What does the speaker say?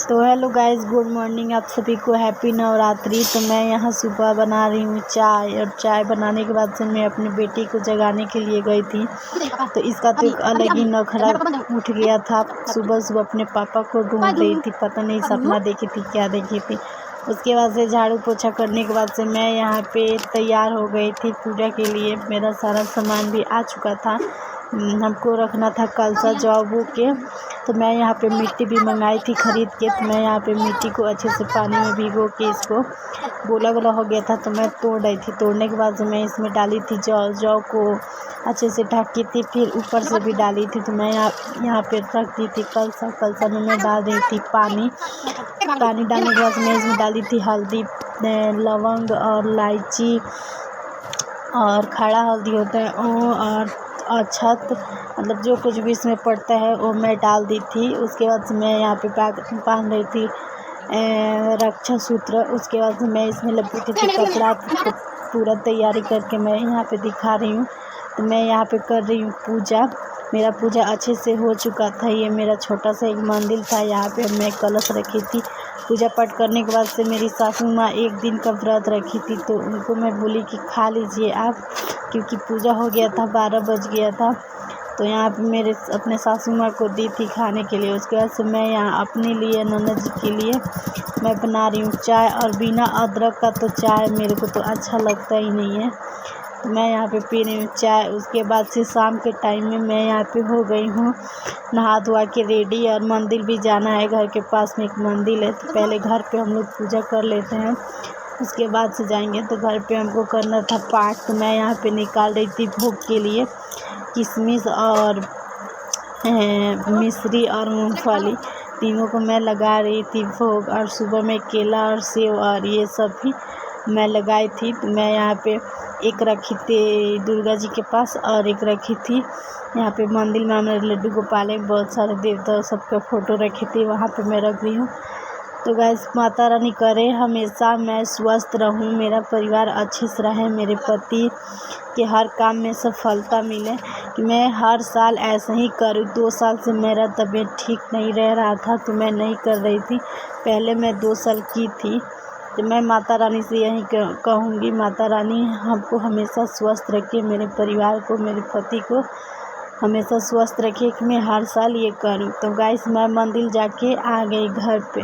तो hello guys, good morning. आप सभी को हैप्पी नवरात्रि। तो मैं यहाँ सुबह बना रही हूँ चाय, और चाय बनाने के बाद से मैं अपनी बेटी को जगाने के लिए गई थी। तो इसका तो एक अलग ही नखरा उठ गया था। सुबह सुबह अपने पापा को ढूंढ रही थी, पता नहीं सपना देखी थी क्या देखी थी। उसके बाद से झाड़ू पोछा करने के बाद से मैं यहाँ पे तैयार हो गई थी पूजा के लिए। मेरा सारा सामान भी आ चुका था। हमको रखना था कलसा जौ के। तो मैं यहाँ पे मिट्टी भी मंगाई थी खरीद के। तो मैं यहाँ पे मिट्टी को अच्छे से पानी में भिगो के इसको गोला गोला हो गया था, तो मैं तोड़ रही थी। तोड़ने के बाद मैं इसमें डाली थी जौ को अच्छे से ढकी थी, फिर ऊपर से भी डाली थी। तो मैं यहाँ पे रख दी थी कलसा में मैं डाल रही थी पानी डालने के बाद मैं इसमें डाली थी हल्दी, लवंग और इलायची और खड़ा हल्दी होता है वो, और अक्षत, मतलब जो कुछ भी इसमें पड़ता है वो मैं डाल दी थी। उसके बाद मैं यहाँ पे बांध रही थी रक्षा सूत्र। उसके बाद मैं इसमें लपेटी थी कपड़ा। तो पूरा तैयारी करके मैं यहाँ पे दिखा रही हूँ। तो मैं यहाँ पे कर रही हूँ पूजा। मेरा पूजा अच्छे से हो चुका था। ये मेरा छोटा सा एक मंदिर था, यहाँ पे मैं कलश रखी थी। पूजा पाठ करने के बाद से मेरी सासू माँ एक दिन का व्रत रखी थी, तो उनको मैं बोली कि खा लीजिए आप, क्योंकि पूजा हो गया था, 12 बज गया था। तो यहाँ पे मेरे अपने सासू माँ को दी थी खाने के लिए। उसके बाद से मैं यहाँ अपने लिए, ननद जी के लिए मैं बना रही हूँ चाय। और बिना अदरक का तो चाय मेरे को तो अच्छा लगता ही नहीं है। तो मैं यहाँ पे पी रही हूँ चाय। उसके बाद से शाम के टाइम में मैं यहाँ पे हो गई हूँ नहा धोआ के रेडी, और मंदिर भी जाना है। घर के पास में एक मंदिर है, तो पहले घर पे हम लोग पूजा कर लेते हैं, उसके बाद से जाएंगे। तो घर पे हमको करना था पाठ। तो मैं यहाँ पे निकाल रही थी भोग के लिए किशमिश और मिश्री और मूंगफली, तीनों को मैं लगा रही थी भोग। और सुबह में केला और सेव और ये सब भी मैं लगाई थी। तो मैं यहाँ पे एक रखी थी दुर्गा जी के पास, और एक रखी थी यहाँ पे मंदिर में हमारे लड्डू गोपाल है, बहुत सारे देवता सबका फ़ोटो रखी थी, वहाँ पे मैं रख रही हूँ। तो गैस, माता रानी करे हमेशा मैं स्वस्थ रहूं, मेरा परिवार अच्छे से रहे, मेरे पति के हर काम में सफलता मिले, कि मैं हर साल ऐसा ही करूं। 2 साल से मेरा तबीयत ठीक नहीं रह रहा था, तो मैं नहीं कर रही थी। पहले मैं 2 साल की थी। तो मैं माता रानी से यही कहूँगी, माता रानी हमको हमेशा स्वस्थ रखे, मेरे परिवार को, मेरे पति को हमेशा स्वस्थ रखे, कि मैं हर साल ये करूँ। तो गाइस, मैं मंदिर जाके आ गई घर पे।